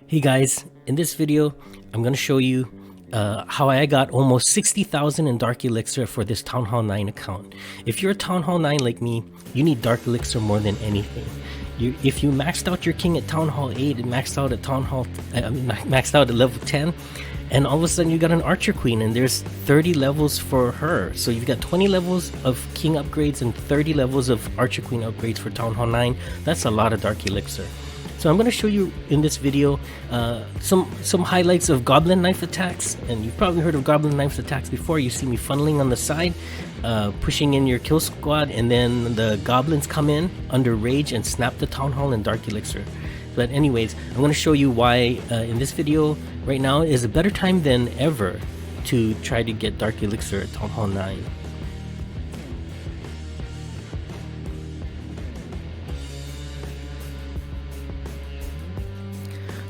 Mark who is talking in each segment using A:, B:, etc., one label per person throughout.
A: Hey guys, in this video, I'm going to show you how I got almost 60,000 in Dark Elixir for this Town Hall 9 account. If you're a Town Hall 9 like me, you need Dark Elixir more than anything. If you maxed out your king at Town Hall 8 and maxed out at maxed out at level 10, and all of a sudden you got an Archer Queen and there's 30 levels for her. So you've got 20 levels of king upgrades and 30 levels of Archer Queen upgrades for Town Hall 9. That's a lot of Dark Elixir. So I'm going to show you in this video some highlights of Goblin Knife attacks, and you've probably heard of Goblin Knife attacks before. You see me funneling on the side, pushing in your kill squad, and then the Goblins come in under Rage and snap the Town Hall and Dark Elixir. But anyways, I'm going to show you why in this video right now is a better time than ever to try to get Dark Elixir at Town Hall 9.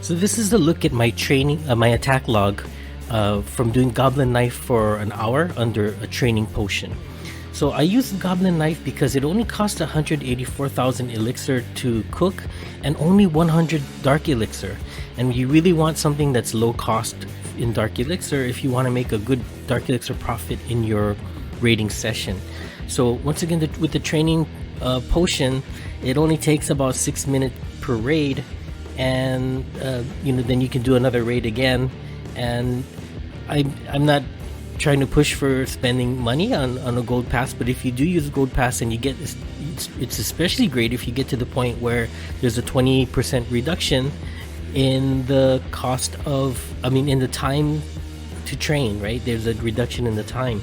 A: So this is a look at my training, my attack log from doing Goblin Knife for an hour under a training potion. So I used Goblin Knife because it only cost 184,000 elixir to cook and only 100 Dark Elixir. And you really want something that's low cost in Dark Elixir if you want to make a good Dark Elixir profit in your raiding session. So once again, with the training potion, it only takes about 6 minutes per raid, and then you can do another raid again. And I'm not trying to push for spending money on a gold pass, but if you do use a gold pass and you get this, it's especially great if you get to the point where there's a 20% reduction in the cost of, in the time to train, right? There's a reduction in the time.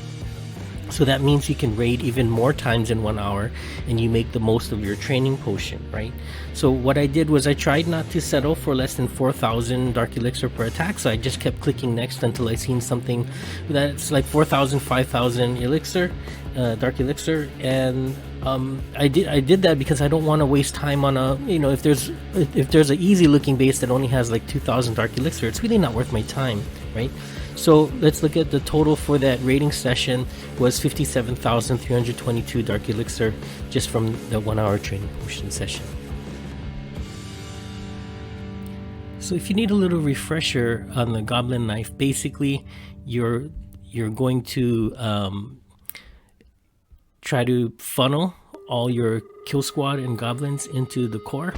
A: So that means you can raid even more times in 1 hour and you make the most of your training potion, right? So what I did was I tried not to settle for less than 4,000 Dark Elixir per attack. So I just kept clicking next until I seen something that's like 4,000, 5,000 elixir, Dark Elixir. And I did that because I don't want to waste time on if there's an easy looking base that only has like 2,000 Dark Elixir, it's really not worth my time, right? So let's look at the total for that raiding session was 57,322 Dark Elixir just from the 1 hour training potion session. So if you need a little refresher on the Goblin Knife, basically you're going to try to funnel all your kill squad and goblins into the core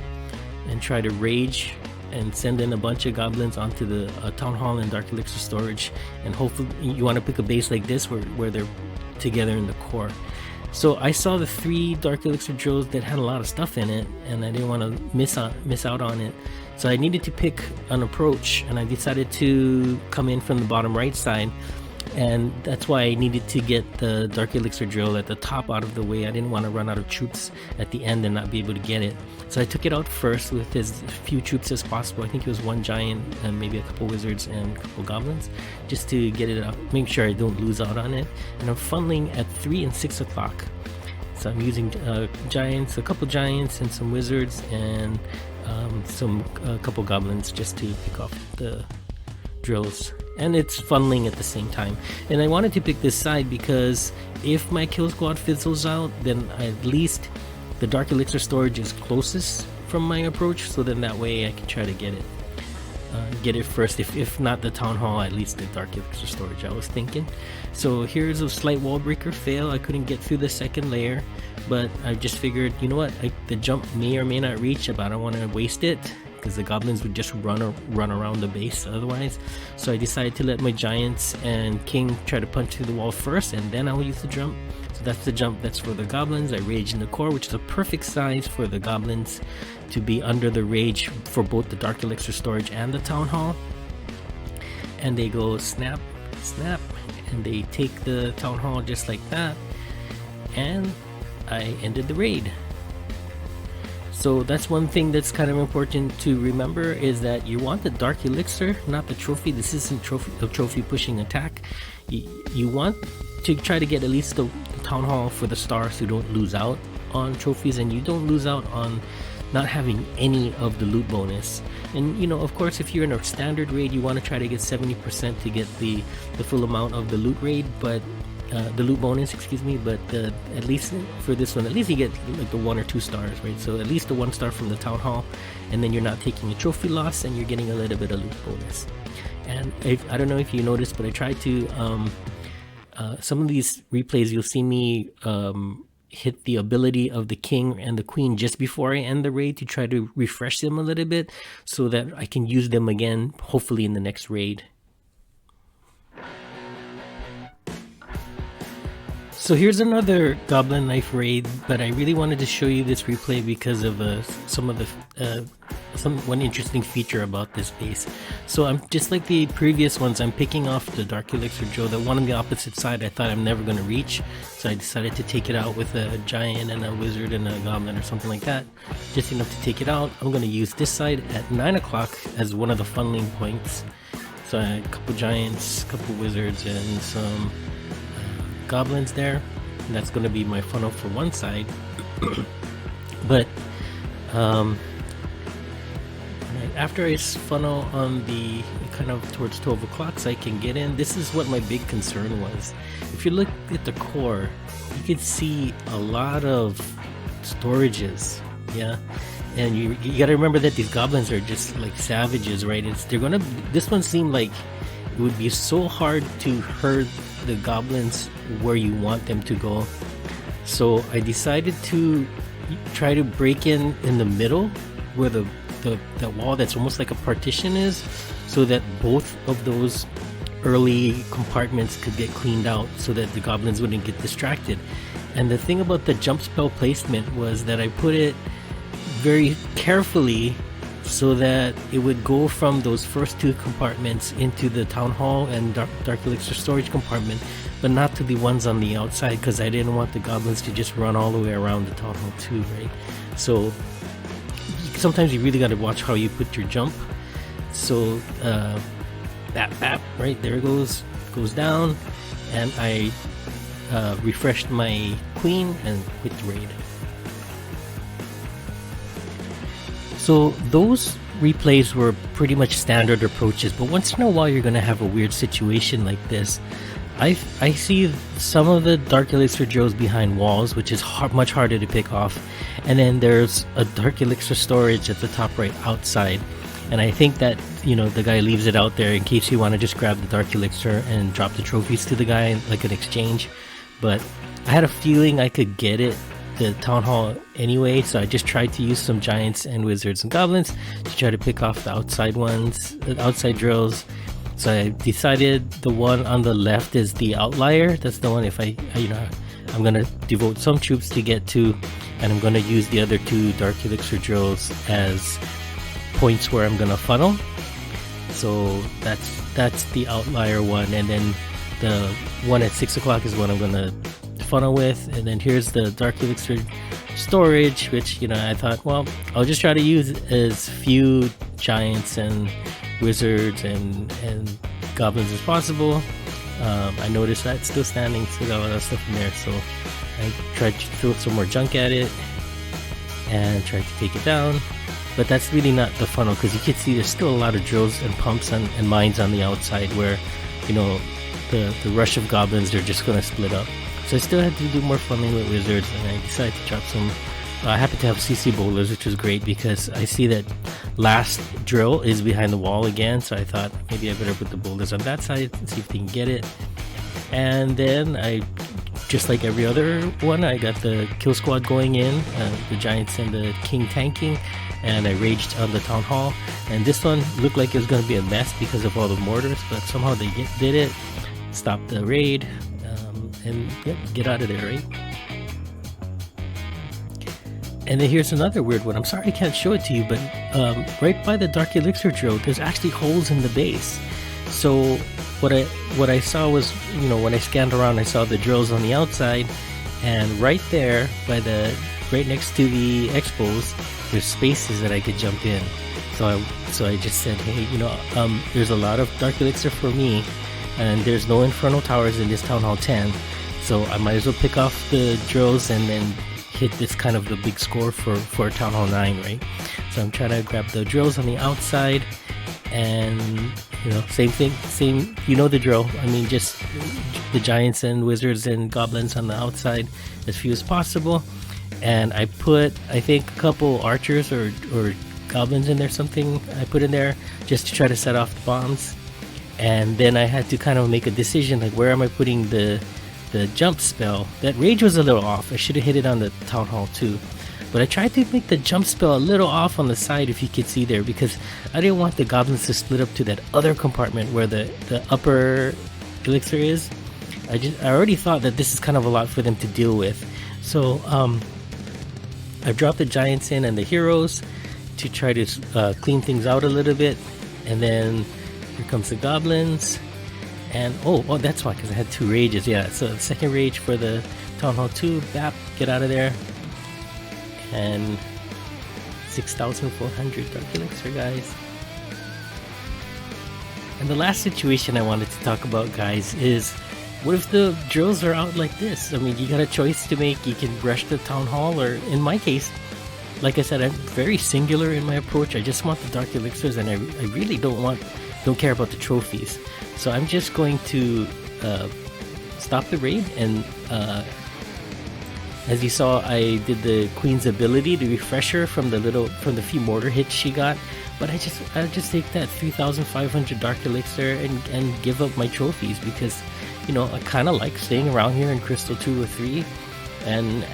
A: and try to rage and send in a bunch of goblins onto the Town Hall and Dark Elixir storage, and hopefully you want to pick a base like this where they're together in the core. So I saw the 3 Dark Elixir drills that had a lot of stuff in it, and I didn't want to miss out on it. So I needed to pick an approach, and I decided to come in from the bottom right side, and that's why I needed to get the Dark Elixir drill at the top out of the way. I didn't want to run out of troops at the end and not be able to get it. So I took it out first with as few troops as possible. I think it was 1 giant and maybe a couple wizards and a couple goblins, just to get it up, make sure I don't lose out on it. And I'm funneling at 3 and 6 o'clock. So I'm using giants, a couple giants and some wizards and a couple goblins just to pick off the drills, and it's funneling at the same time. And I wanted to pick this side because if my kill squad fizzles out, then at least the Dark Elixir storage is closest from my approach, so then that way I can try to get it first. If not the Town Hall, at least the Dark Elixir storage, I was thinking. So here's a slight wall breaker fail. I couldn't get through the second layer, but I just figured, you know what, the jump may or may not reach, but I don't want to waste it because the goblins would just run around the base otherwise. So I decided to let my giants and king try to punch through the wall first, and then I will use the jump. So that's the jump that's for the goblins. I rage in the core, which is a perfect size for the goblins to be under the rage for both the Dark Elixir storage and the Town Hall. And they go snap, snap, and they take the Town Hall just like that. And I ended the raid. So that's one thing that's kind of important to remember, is that you want the Dark Elixir, not the trophy. This isn't a trophy pushing attack. You want to try to get at least the Town Hall for the star, so you don't lose out on trophies and you don't lose out on not having any of the loot bonus. And of course, if you're in a standard raid, you want to try to get 70% to get the full amount of the loot raid, but the loot bonus, excuse me, but at least for this one, at least you get like the 1 or 2 stars, right? So at least the 1 star from the town hall, and then you're not taking a trophy loss, and you're getting a little bit of loot bonus. And I don't know if you noticed, but I tried to some of these replays, you'll see me hit the ability of the king and the queen just before I end the raid to try to refresh them a little bit so that I can use them again, hopefully in the next raid. So here's another Goblin Knife raid, but I really wanted to show you this replay because of one interesting feature about this base. So I'm just like the previous ones, I'm picking off the Dark Elixir Joe, the one on the opposite side I thought I'm never going to reach, so I decided to take it out with a giant and a wizard and a goblin or something like that, just enough to take it out. I'm going to use this side at 9 o'clock as one of the funneling points. So I had a couple giants, a couple wizards, and some goblins there, and that's going to be my funnel for one side. But after I funnel on the kind of towards 12 o'clock so I can get in, this is what my big concern was. If you look at the core, you can see a lot of storages, yeah, and you got to remember that these goblins are just like savages, right? This one seemed like it would be so hard to herd the goblins where you want them to go, so I decided to try to break in the middle where the wall that's almost like a partition is, so that both of those early compartments could get cleaned out so that the goblins wouldn't get distracted. And the thing about the jump spell placement was that I put it very carefully so that it would go from those first 2 compartments into the town hall and dark elixir storage compartment, but not to the ones on the outside, because I didn't want the goblins to just run all the way around the town hall too, right? So sometimes you really got to watch how you put your jump. So bap, right there goes down, and I refreshed my queen and quit the raid. So those replays were pretty much standard approaches, but once in a while you're going to have a weird situation like this. I see some of the Dark Elixir Joes behind walls, which is much harder to pick off, and then there's a Dark Elixir storage at the top right outside, and I think that, you know, the guy leaves it out there in case you want to just grab the Dark Elixir and drop the trophies to the guy like an exchange. But I had a feeling I could get it, the town hall, anyway, so I just tried to use some giants and wizards and goblins to try to pick off the outside ones, the outside drills. So I decided the one on the left is the outlier. That's the one I'm gonna devote some troops to get to, and I'm gonna use the other 2 Dark Elixir drills as points where I'm gonna funnel. So that's the outlier one, and then the one at 6 o'clock is what I'm gonna funnel with. And then here's the Dark Elixir storage, which, you know, I thought, well, I'll just try to use as few giants and wizards and goblins as possible. I noticed that it's still standing, still got a lot of stuff in there, so I tried to throw some more junk at it and tried to take it down. But that's really not the funnel, because you can see there's still a lot of drills and pumps and mines on the outside where, you know, the rush of goblins, they're just going to split up. So I still had to do more funneling with wizards, and I decided to drop some. I happen to have CC boulders, which was great because I see that last drill is behind the wall again, so I thought maybe I better put the boulders on that side and see if they can get it. And then I, just like every other one, I got the kill squad going in, the giants and the king tanking, and I raged on the town hall. And this one looked like it was going to be a mess because of all the mortars, but somehow they did it, stopped the raid, and yep, get out of there, right? And then here's another weird one. I'm sorry I can't show it to you, but right by the Dark Elixir drill, there's actually holes in the base. So what I saw was, you know, when I scanned around, I saw the drills on the outside, and right there, right next to the expos, there's spaces that I could jump in. So I just said, hey, you know, there's a lot of Dark Elixir for me, and there's no Infernal Towers in this Town Hall 10, so I might as well pick off the drills and then hit this kind of the big score for Town Hall 9, right? So I'm trying to grab the drills on the outside, and same thing, same, the drill. I mean, just the giants and wizards and goblins on the outside, as few as possible. And I put, I think, a couple archers or goblins in there, something I put in there just to try to set off the bombs. And then I had to kind of make a decision, like, where am I putting the jump spell? That rage was a little off. I should have hit it on the town hall too. But I tried to make the jump spell a little off on the side, if you could see there, because I didn't want the goblins to split up to that other compartment where the upper elixir is. I already thought that this is kind of a lot for them to deal with. So I dropped the giants in and the heroes to try to clean things out a little bit. And then here comes the goblins. And oh, that's why, because I had 2 rages. Yeah, so the second rage for the Town Hall 2. Bap, get out of there. And 6,400 Dark Elixir, guys. And the last situation I wanted to talk about, guys, is what if the drills are out like this? I mean, you got a choice to make. You can rush the Town Hall, or in my case, like I said, I'm very singular in my approach. I just want the Dark Elixirs, and I really don't care about the trophies. So I'm just going to stop the raid, and as you saw, I did the Queen's ability to refresh her from the few mortar hits she got. But I'll just take that 3,500 Dark Elixir and give up my trophies, because I kind of like staying around here in Crystal 2 or 3, and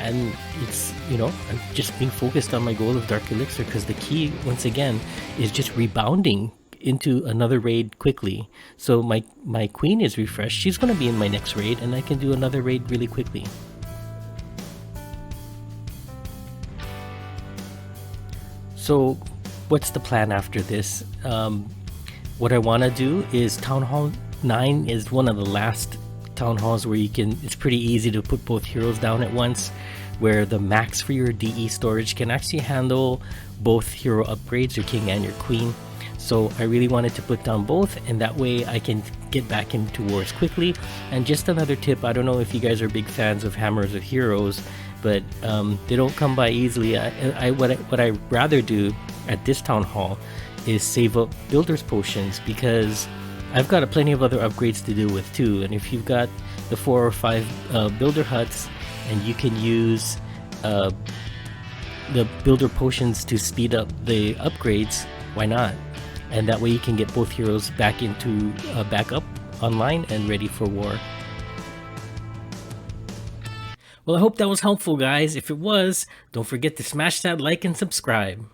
A: it's I'm just being focused on my goal of Dark Elixir, because the key, once again, is just rebounding into another raid quickly. So my queen is refreshed. She's going to be in my next raid, and I can do another raid really quickly. So what's the plan after this? What I want to do is Town Hall 9 is one of the last town halls where it's pretty easy to put both heroes down at once, where the max for your DE storage can actually handle both hero upgrades, your king and your queen. So I really wanted to put down both, and that way I can get back into wars quickly. And just another tip, I don't know if you guys are big fans of Hammers of Heroes, but they don't come by easily. What I rather do at this town hall is save up builder's potions, because I've got plenty of other upgrades to deal with too. And if you've got the 4 or 5 builder huts, and you can use the builder potions to speed up the upgrades, why not? And that way you can get both heroes back up online and ready for war. Well, I hope that was helpful, guys. If it was, don't forget to smash that like and subscribe.